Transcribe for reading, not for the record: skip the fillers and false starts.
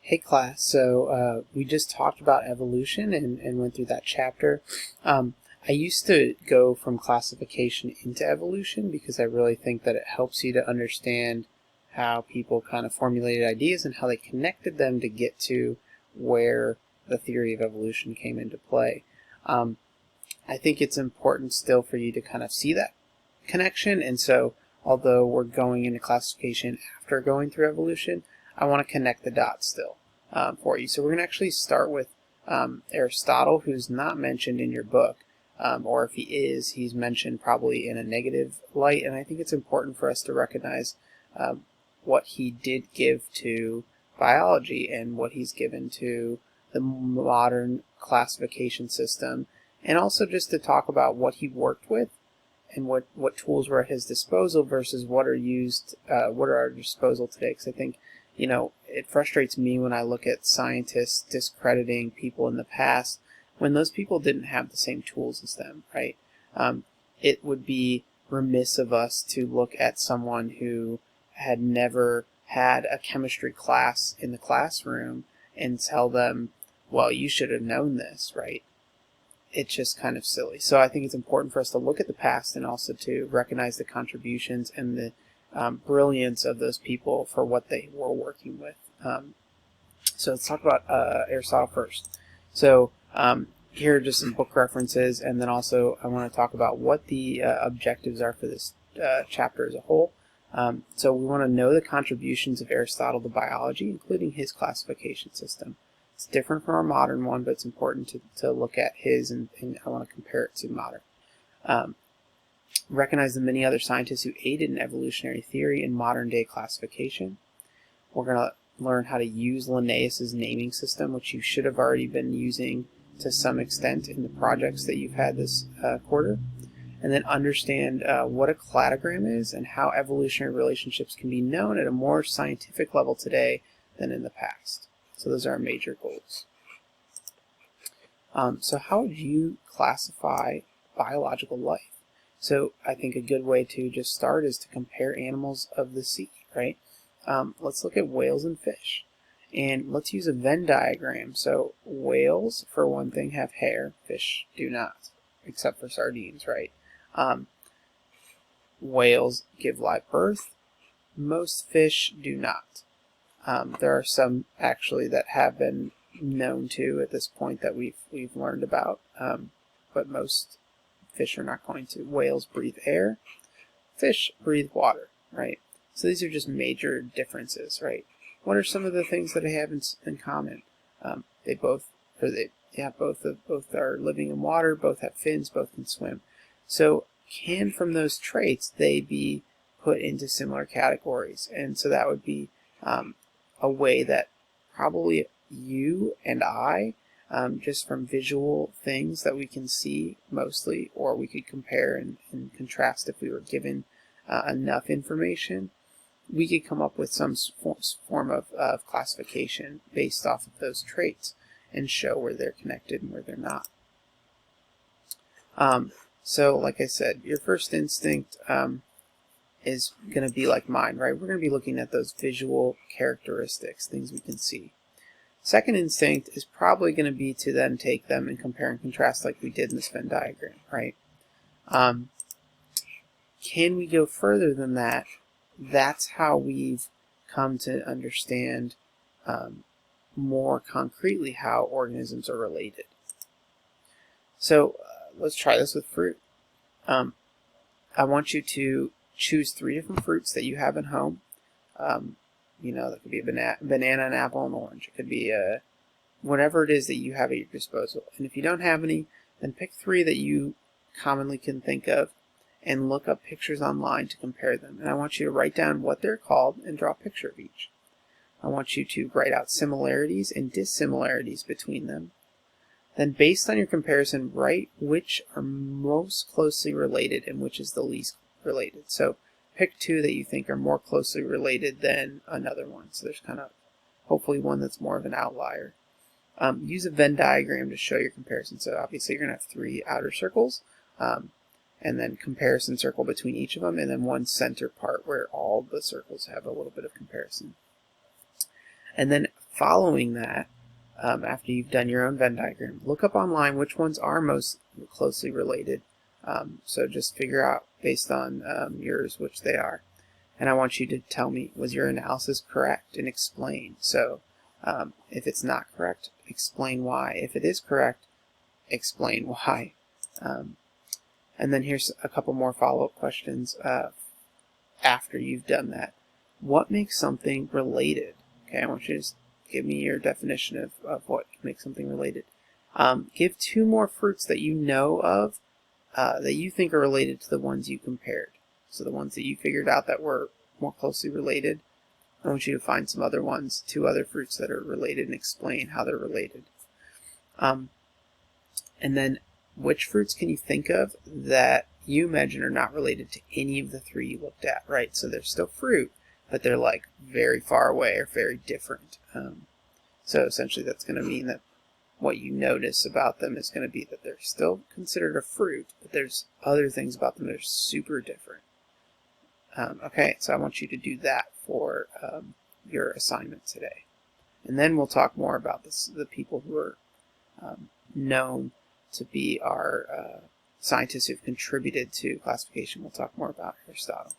Hey class, so we just talked about evolution and went through that chapter. I used to go from classification into evolution because I really think that it helps you to understand how people kind of formulated ideas and how they connected them to get to where the theory of evolution came into play. I think it's important still for you to kind of see that connection, and so although we're going into classification after going through evolution, I want to connect the dots still for you. So we're going to actually start with Aristotle, who's not mentioned in your book, or if he is, he's mentioned probably in a negative light, and I think it's important for us to recognize what he did give to biology and what he's given to the modern classification system, and also just to talk about what he worked with and what tools were at his disposal versus what are used, what are at our disposal today. Because I think, it frustrates me when I look at scientists discrediting people in the past when those people didn't have the same tools as them, right? It would be remiss of us to look at someone who had never had a chemistry class in the classroom and tell them, well, you should have known this, right? It's just kind of silly. So I think it's important for us to look at the past and also to recognize the contributions and the brilliance of those people for what they were working with. So let's talk about Aristotle first. So here are just some book references, and then also I want to talk about what the objectives are for this chapter as a whole. So we want to know the contributions of Aristotle to biology, including his classification system. It's different from our modern one, but it's important to look at his, and I want to compare it to modern. Recognize the many other scientists who aided in evolutionary theory and modern-day classification. We're going to learn how to use Linnaeus's naming system, which you should have already been using to some extent in the projects that you've had this quarter. And then understand what a cladogram is and how evolutionary relationships can be known at a more scientific level today than in the past. So those are our major goals. So how would you classify biological life? So I think a good way to just start is to compare animals of the sea, right? Let's look at whales and fish. And let's use a Venn diagram. So whales, for one thing, have hair. Fish do not, except for sardines, right? Whales give live birth. Most fish do not. There are some actually that have been known to at this point that we've learned about, but most fish are not going to. Whales breathe air. Fish breathe water, right? So these are just major differences, right? What are some of the things that they have in common? Both are living in water, both have fins, both can swim. So can from those traits they be put into similar categories? And so that would be a way that probably you and I, just from visual things that we can see mostly, or we could compare and contrast if we were given enough information, we could come up with some form of classification based off of those traits and show where they're connected and where they're not. So like I said, your first instinct is going to be like mine, right? We're going to be looking at those visual characteristics, things we can see. Second instinct is probably going to be to then take them and compare and contrast like we did in this Venn diagram, right? Can we go further than that? That's how we've come to understand more concretely how organisms are related. So let's try this with fruit. I want you to choose 3 different fruits that you have at home. That could be a banana, an apple, and an orange. It could be whatever it is that you have at your disposal. And if you don't have any, then pick 3 that you commonly can think of and look up pictures online to compare them. And I want you to write down what they're called and draw a picture of each. I want you to write out similarities and dissimilarities between them. Then based on your comparison, write which are most closely related and which is the least related. So pick 2 that you think are more closely related than another one. So there's kind of hopefully one that's more of an outlier. Use a Venn diagram to show your comparison. So obviously you're going to have 3 outer circles, and then comparison circle between each of them, and then one center part where all the circles have a little bit of comparison. And then following that, after you've done your own Venn diagram, look up online which ones are most closely related. So just figure out based on yours which they are. And I want you to tell me, was your analysis correct, and explain. So if it's not correct, explain why. If it is correct, explain why. And then here's a couple more follow-up questions after you've done that. What makes something related? Okay, I want you to just give me your definition of what makes something related. Give 2 more fruits that you know of that you think are related to the ones you compared. So the ones that you figured out that were more closely related, I want you to find some other ones, 2 other fruits that are related, and explain how they're related. And then which fruits can you think of that you imagine are not related to any of the 3 you looked at, right? So they're still fruit, but they're like very far away or very different. So essentially that's going to mean that what you notice about them is going to be that they're still considered a fruit, but there's other things about them that are super different. Okay, so I want you to do that for your assignment today. And then we'll talk more about the people who are known to be our scientists who've contributed to classification. We'll talk more about Aristotle.